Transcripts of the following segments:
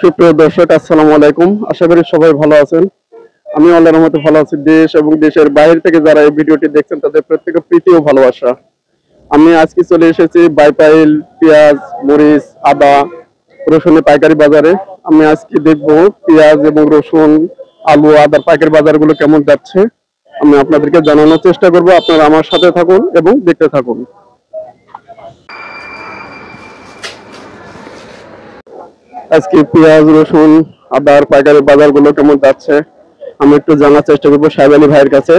সুপ্রিয় দর্শক, আসসালামু আলাইকুম। আশা করি সবাই ভালো আছেন। আমি আল্লাহর রহমতে ভালো আছি। দেশ এবং দেশের বাইরে থেকে যারা এই ভিডিওটি দেখছেন তাদের প্রত্যেকে প্রীতি ও ভালোবাসা। আমি আজকে চলে এসেছি বাইপাইল পেঁয়াজ, মরিচ, আদা, রসুনের পাইকারি বাজারে। আমি আজকে দেখব পেঁয়াজ এবং রসুন, আলু, আদার পাইকারি বাজারগুলো কেমন যাচ্ছে। আমি আপনাদেরকে জানানোর চেষ্টা করব। আপনারা আমার সাথে থাকুন এবং দেখতে থাকুন। আজকে পেঁয়াজ, রসুন, আদার পাইকারি বাজারগুলো কেমন যাচ্ছে আমি একটু জানার চেষ্টা করবো সাহেব আলী ভাইয়ের কাছে।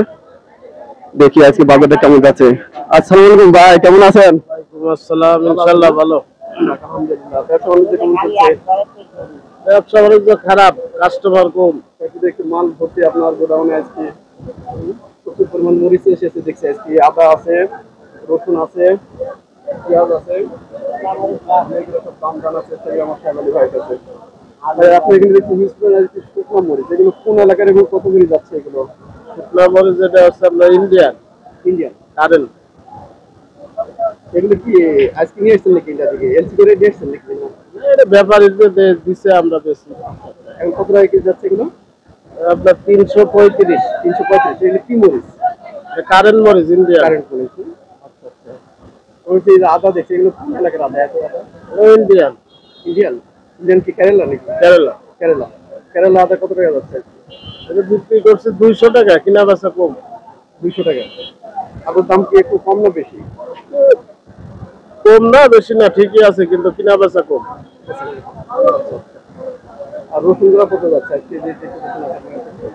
দেখি আজকে বাজারটা কেমন যাচ্ছে। আসসালামু আলাইকুম ভাই, কেমন আছেন? আসসালাম, ইনশাআল্লাহ ভালো। আলহামদুলিল্লাহ। ব্যবসা বাণিজ্য কেমন চলছে? ব্যবসা বাণিজ্য খারাপ, কাস্টমার কম। একটু দেখি মাল ভর্তি আপনার গোডাউনে আজকে প্রচুর পরিমাণ মরিচ এসেছে দেখছি। আজকে আদা আছে, রসুন আছে, পেঁয়াজ আছে, এগুলো সব দাম জানার চেষ্টা করি আমার সাহেব আলী ভাইয়ের কাছে। ভাই, আপনি এখানে দেখছি হিউজ পরিমাণ শুকনো মরিচ, এগুলো কোন এলাকার এবং কত করে যাচ্ছে এগুলো? শুকনা মরিচ যেটা হচ্ছে আপনার ইন্ডিয়ান ইন্ডিয়ান। কারেন্ট। এগুলো কি আজকে নিয়ে আসছেন নাকি ইন্ডিয়া থেকে? এলসি করে নিয়ে আসছেন নাকি? এটা ব্যাপারীদের দিছে, আমরা বেশি। এখন কত টাকা কেজি যাচ্ছে এগুলো? আপনার 335। 335। এগুলো কি মরিচ? কারেন্ট মরিচ ইন্ডিয়ান। কারেন্ট মরিচ। আচ্ছা আচ্ছা। ওই যে আদা দেখছি, এগুলো কোন এলাকার আদা? এত আদা ইন্ডিয়ান। ইন্ডিয়ান। ইন্ডিয়ান কি কেরালা নাকি? কেরালা। কেরালা। কেরালা আদা কত টাকা যাচ্ছে? এটা বিক্রি করছে 200 টাকা, কিনা বেচা কম। 200 টাকা। আদার দাম কি একটু কম না বেশি? কম না বেশি না, ঠিকই আছে, কিন্তু কিনা বেচা কম। আর রসুন গুলা কত যাচ্ছে আজকে?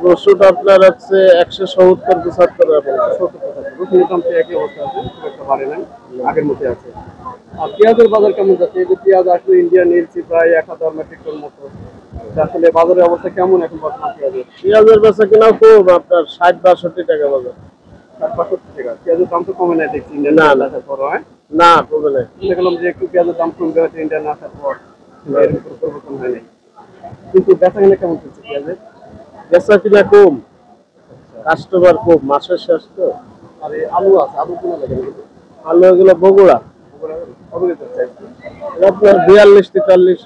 রসুন আপনার হচ্ছে 170-75 টাকা। 70-75। রসুনের দাম তো একই অবস্থা আছে, খুব একটা বাড়ে নাই, আগের মধ্যে আছে। আর পেঁয়াজের বাজার কেমন যাচ্ছে? এই যে পেঁয়াজ আসলে ইন্ডিয়া নিয়েছি প্রায় 1000 মেট্রিক টন মতো। আসলে বাজারের অবস্থা কেমন এখন বর্তমান পেঁয়াজের? পেঁয়াজের বেচা কিনা কম, আপনার 60-62 টাকা বাজার। 60-62 টাকা। পেঁয়াজের দাম তো কমে নাই দেখছি ইন্ডিয়ান না, না। আসার পর। হ্যাঁ, না, কমে নাই। মনে করলাম যে একটু পেঁয়াজের দাম কমবে হয়তো ইন্ডিয়ান আসার পর, কিন্তু এর উপর পরিবর্তন হয় নাই। কিন্তু বেচা কিনা কেমন চলছে পেঁয়াজের? বেচা কিনা কম, কাস্টমার কম, মাসের শেষ তো। আর এই আলু আছে, আলু কোন লাগে? আলু এগুলো বগুড়া। কত করে যাচ্ছে আজকে? আপনার 42-43।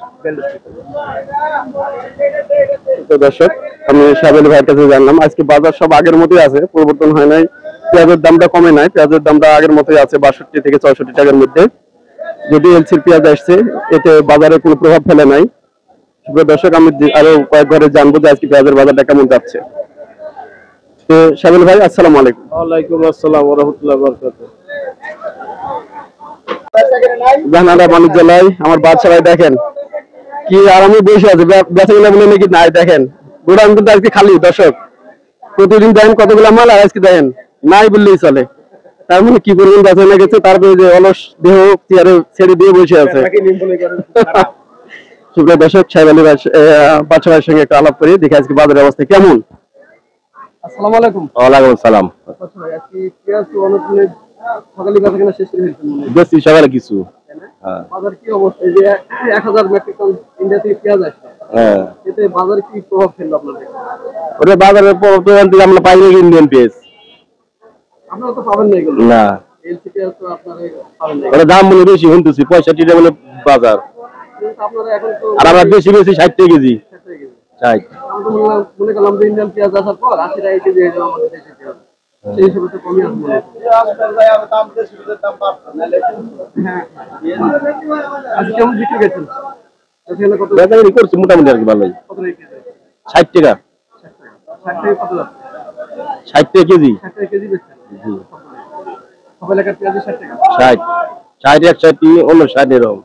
তো দর্শক, আমি সাহেব আলী ভাইয়ের কাছে জানলাম আজকে বাজার সব আগের মতোই আছে, পরিবর্তন হয় নাই। পেঁয়াজের দামটা কমে নাই, পেঁয়াজের দামটা আগের মতোই আছে 62 থেকে 64 টাকার মধ্যে। যদি এলসির পেঁয়াজ আসছে, এতে বাজারে কোনো প্রভাব ফেলে নাই। সুপ্রিয় দর্শক, আমি আরো কয়েক ঘরে জানবো যে আজকে পেঁয়াজের বাজারটা কেমন যাচ্ছে। তো সাহেব আলী ভাই, আসসালামু আলাইকুম। ওয়ালাইকুম আসসালাম ওয়া রাহমাতুল্লাহি ওয়া বারাকাতুহু। জাহানারা বাণিজ্যালয়, আমার বাদশা ভাই দেখেন কি আরামে বসে আছে, বেচা কিনা বলে নাকি নাই। দেখেন গোডাউন কিন্তু আজকে খালি। দর্শক, প্রতিদিন দেখেন কতগুলো মাল, আর আজকে দেখেন নাই বললেই চলে। তার মানে কি পরিমাণ বেচা কিনা গেছে, তারপরে যে অলস দেহ চেয়ারে ছেড়ে দিয়ে বসে আছে। সুপ্রিয় দর্শক, সাহেব আলী বাদশা ভাইয়ের সঙ্গে একটা আলাপ করি, দেখি আজকে বাজারের অবস্থা কেমন। আসসালামু আলাইকুম। ওয়ালাইকুম আসসালাম। আজকে পেঁয়াজ তো অনেক সকালে বেচা কিনা শেষ করে ফেলছেন মনে হয়। বেশি সকালে কিছু। হ্যাঁ। বাজার কি অবস্থা? এই যে 1000 মেট্রিক টন ইন্ডিয়া থেকে পেঁয়াজ আসছে, হ্যাঁ, এতে বাজারে কি প্রভাব ফেললো আপনাদের? ওটা বাজারের পর আমরা পাই না ইন্ডিয়ান পেঁয়াজ। আপনারা তো পাবেন না এগুলো। না, এলসি পেঁয়াজ তো আপনারা পাবেন না। ওটা দাম বলে বেশি শুনতেছি, 65 টাকা বলে বাজার। কিন্তু আপনারা এখন তো আর আমরা বেশি বেশি 60 টাকা কেজি। 60 টাকা কেজি। 60। আমি তো মনে করলাম যে ইন্ডিয়ান পেঁয়াজ আসার পর 80 টাকা কেজি হয়ে যাবে আমাদের দেশে পেঁয়াজ। সেই হিসেবে তো কমই আসবে মনে হচ্ছে। হ্যাঁ, আজকে কেমন বিক্রি গেছেন? এখানে কত বেচাকেনি করছি মোটামুটি আর কি ভালোই। কত টাকা কেজি? 60 টাকা। 60 টাকা কত যাচ্ছে? 60 টাকা কেজি। 60 টাকা কেজি বেচছেন? জি। সব এলাকার পেঁয়াজ 60 টাকা। 60 60 61 অন্য 60 এরকম।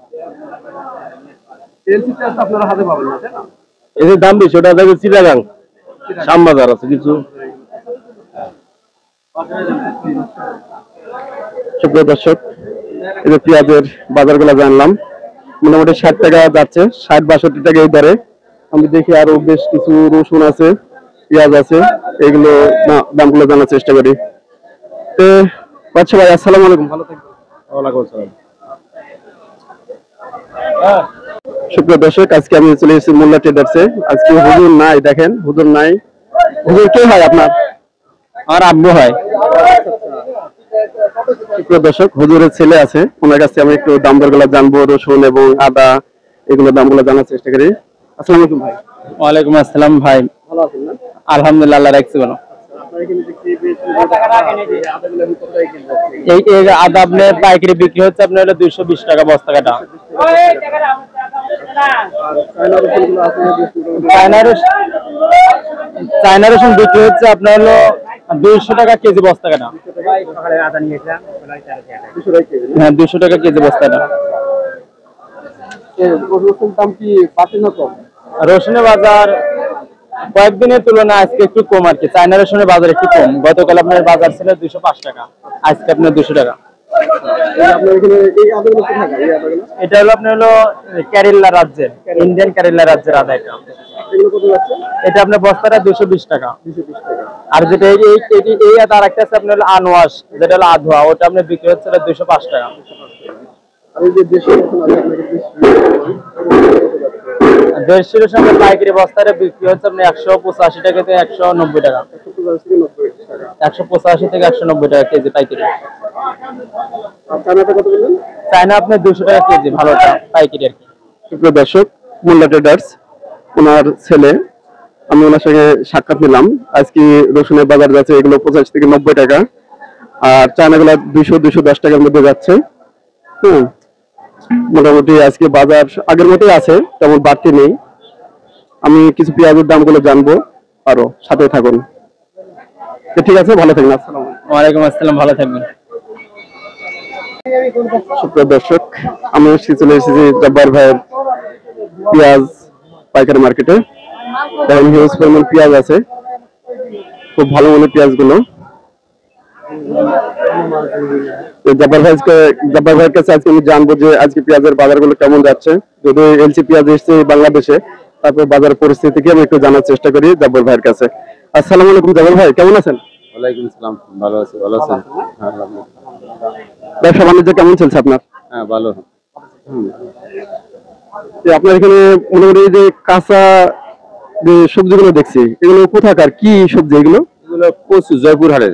এলসি পেঁয়াজ তো আপনারা হাতে পাবেন না, তাই না? এদের দাম বেশি, ওটা দেখবে চিটাগাং শ্যামবাজার আছে কিছু। সুপ্রিয় দর্শক, এই যে পেঁয়াজের বাজারগুলো জানলাম, মোটামুটি 60 টাকা যাচ্ছে, 60-62 টাকা এই দরে। আমি দেখি আরো বেশ কিছু রসুন আছে, পেঁয়াজ আছে, এগুলো দামগুলো জানার চেষ্টা করি। তো আচ্ছা ভাই, আসসালামু আলাইকুম, ভালো থাকবেন। ওয়ালাইকুম আসসালাম। সুপ্রিয় দর্শক, আজকে আমি চলে এসেছি মোল্লা ট্রেডার্সে। আজকে হুজুর নাই, দেখেন হুজুর নাই। হুজুর কে হয় আপনার? আর আব্বু হয়। সুপ্রিয় দর্শক, হুজুরের ছেলে আছে, ওনার কাছে আমি একটু দাম দরগুলো জানবো, রসুন এবং আদা এগুলো দামগুলো জানার চেষ্টা করি। আসসালামু আলাইকুম ভাই। ওয়ালাইকুম আসসালাম ভাই। ভালো আছেন না? আলহামদুলিল্লাহ, আল্লাহ রাখছি ভালো। আপনার এখানে দেখছি বেশ আদাগুলো আমি কোথায় কিনবো? এই এই আদা আপনার পাইকারি বিক্রি হচ্ছে আপনার হলো 220 টাকা বস্তা কাটা। আর চায়না রসুনগুলো আছে বেশ মোটামুটি চায়না রসুন, চায়না রসুন বিক্রি হচ্ছে আপনার হলো 200 টাকা কেজি বস্তা কাটা। 200 টাকা কেজি না? হ্যাঁ, 200 টাকা কেজি বস্তা কাটা। রসুন দাম কি বাড়ছে না কম? রসুনের বাজার কয়েকদিনের তুলনায় আজকে একটু কম আর কি। চায়না রসুনের বাজার একটু কম। গতকাল আপনার বাজার ছিল 205 টাকা, আজকে আপনার 200 টাকা। আপনার এখানে এই আদাগুলো কোথায় এই আদাগুলো? এটা হলো আপনার হলো কেরালা রাজ্যের, ইন্ডিয়ান কেরালা রাজ্যের আদা এটা। এগুলো কত যাচ্ছে? এটা আপনার বস্তাটা 220 টাকা। 220 টাকা। আর যেটা এই আদা আরেকটা আছে আপনার হলো আনোয়াস, যেটা হলো আধোয়া, ওটা আপনার বিক্রি হচ্ছে 205 টাকা। আর এই যে দেশি রসুন আছে আপনাকে দেড়শো সঙ্গে পাইকারি বস্তাটা বিক্রি হচ্ছে আপনার 185 টাকা থেকে 190 টাকা। 190 টাকা। 185 থেকে 190 টাকা কেজি পাইকারি। আর চায়নাটা কত বললেন? চায়না আপনার 200 টাকা কেজি ভালোটা পাইকারি আর কি। সুপ্রিয় দর্শক, মোল্লা ট্রেডার্স ওনার ছেলে, আমি ওনার সঙ্গে সাক্ষাৎ নিলাম। আজকে রসুনের বাজার যাচ্ছে এগুলো 85 থেকে 90 টাকা, আর চায়নাগুলো 200-210 টাকার মধ্যে যাচ্ছে। হুম, মোটামুটি আজকে বাজার আগের মতোই আছে, তেমন বাড়তি নেই। আমি কিছু পেঁয়াজের দামগুলো জানবো, আরো সাথে থাকুন। তো ঠিক আছে, ভালো থাকুন। আসসালামু আলাইকুম। ওয়ালাইকুম আসসালাম, ভালো থাকবেন। সুপ্রিয় দর্শক, আমি চলে এসেছি জব্বার ভাইয়ের পেঁয়াজ পাইকারি মার্কেটে। দেখেন হিউজ পরিমাণ পেঁয়াজ আছে, খুব ভালো মানের পেঁয়াজগুলো। তো জব্বার ভাইয়ের কাছে আজকে আমি জানবো যে আজকে পেঁয়াজের বাজারগুলো কেমন যাচ্ছে। যদি এলসি পেঁয়াজ এসছে বাংলাদেশে, তারপর বাজারের পরিস্থিতি কি আমি একটু জানার চেষ্টা করি জব্বার ভাইয়ের কাছে। আসসালামু আলাইকুম জব্বার ভাই, কেমন আছেন? ওয়ালাইকুম আসসালাম, ভালো আছি। ভালো আছেন? হ্যাঁ, ভালো। ব্যবসা বাণিজ্য কেমন চলছে আপনার? হ্যাঁ, ভালো। যে আপনার এখানে মোটামুটি যে কাঁচা যে সবজিগুলো দেখছি, এগুলো কোথাকার, কি সবজি এগুলো? এগুলো কচু জয়পুর হাটের,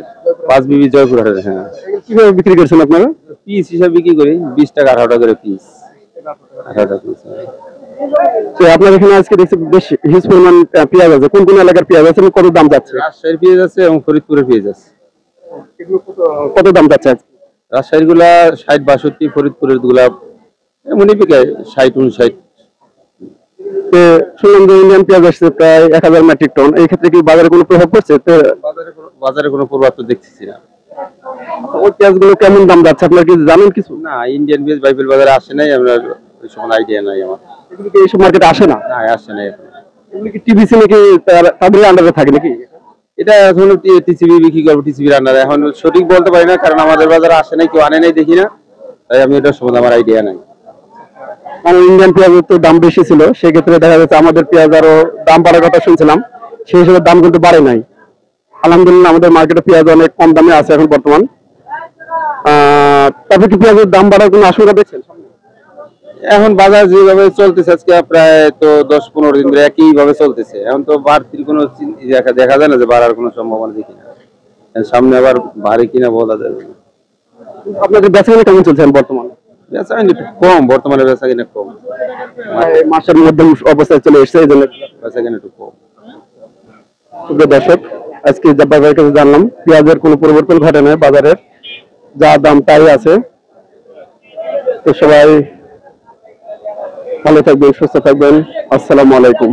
5 বিবি জয়পুর হাটের। হ্যাঁ, কিভাবে বিক্রি করছেন আপনারা? পিস হিসাবে বিক্রি করি 20 টাকা, 18 টাকা করে পিস। 18 টাকা পিস। তো আপনার এখানে আজকে দেখছি বেশ হিউজ পরিমাণ পেঁয়াজ আছে। কোন কোন এলাকার পেঁয়াজ আছে এবং কত দাম যাচ্ছে? রাজশাহীর পেঁয়াজ আছে এবং ফরিদপুরের পেঁয়াজ আছে। কত দাম যাচ্ছে আজকে? রাজশাহীর গুলা 60-62, ফরিদপুরের গুলা এমনই বিকায় 60-59। তো শুনলাম যে ইন্ডিয়ান পেঁয়াজ আসছে প্রায় 1000 মেট্রিক টন। এই ক্ষেত্রে কি বাজারে কোনো প্রভাব পড়ছে? তো বাজারে কোনো প্রভাব তো দেখতেছি না। ওই পেঁয়াজগুলো কেমন দাম যাচ্ছে আপনার কি জানেন কিছু? না, ইন্ডিয়ান পেঁয়াজ বাইবেল বাজারে আসে নাই, আমরা ওই সময় আইডিয়া নাই আমার। এগুলো কি এইসব মার্কেটে আসে না? না, আসে নাই এখন। এগুলো কি টিবিসি নাকি তাদের আন্ডারে থাকে নাকি? এটা এখন টিসিবি বিক্রি করবো, টিসিবি রান্নার এখন সঠিক বলতে পারি না, কারণ আমাদের বাজারে আসে নাই, কেউ আনে নাই, দেখি না, তাই আমি এটার সম্বন্ধে আমার আইডিয়া নাই। কারণ ইন্ডিয়ান পেঁয়াজের তো দাম বেশি ছিল, সেক্ষেত্রে দেখা যাচ্ছে আমাদের পেঁয়াজ আরো দাম বাড়ার কথা শুনছিলাম, সেই হিসেবে দাম কিন্তু বাড়ে নাই। আলহামদুলিল্লাহ আমাদের মার্কেটে পেঁয়াজ অনেক কম দামে আছে এখন বর্তমান। তারপরে কি পেঁয়াজের দাম বাড়ার কোনো আশঙ্কা দেখছেন? এখন বাজার যেভাবে চলতেছে আজকে প্রায় তো 10-15 দিন ধরে একইভাবে চলতেছে, এখন তো বাড়তির কোনো দেখা যায় না, যে বাড়ার কোনো সম্ভাবনা দেখি না। সামনে আবার ভারী কিনা বলা যাবে না। আপনাদের বেচাকেনা কেমন চলছে এখন বর্তমানে? বেচা কিনা একটু কম, বর্তমানে বেচা কিনা কম, মাসের মধ্যম অবস্থায় চলে এসেছে, এই জন্য। বেচা কিনা একটু কম। সুপ্রিয় দর্শক, আজকে জব্বার ভাইয়ের কাছে জানলাম পেঁয়াজের কোনো পরিবর্তন ঘটে না, বাজারের যা দাম তাই আছে। তো সবাই ভালো থাকবেন, সুস্থ থাকবেন। আসসালামু আলাইকুম।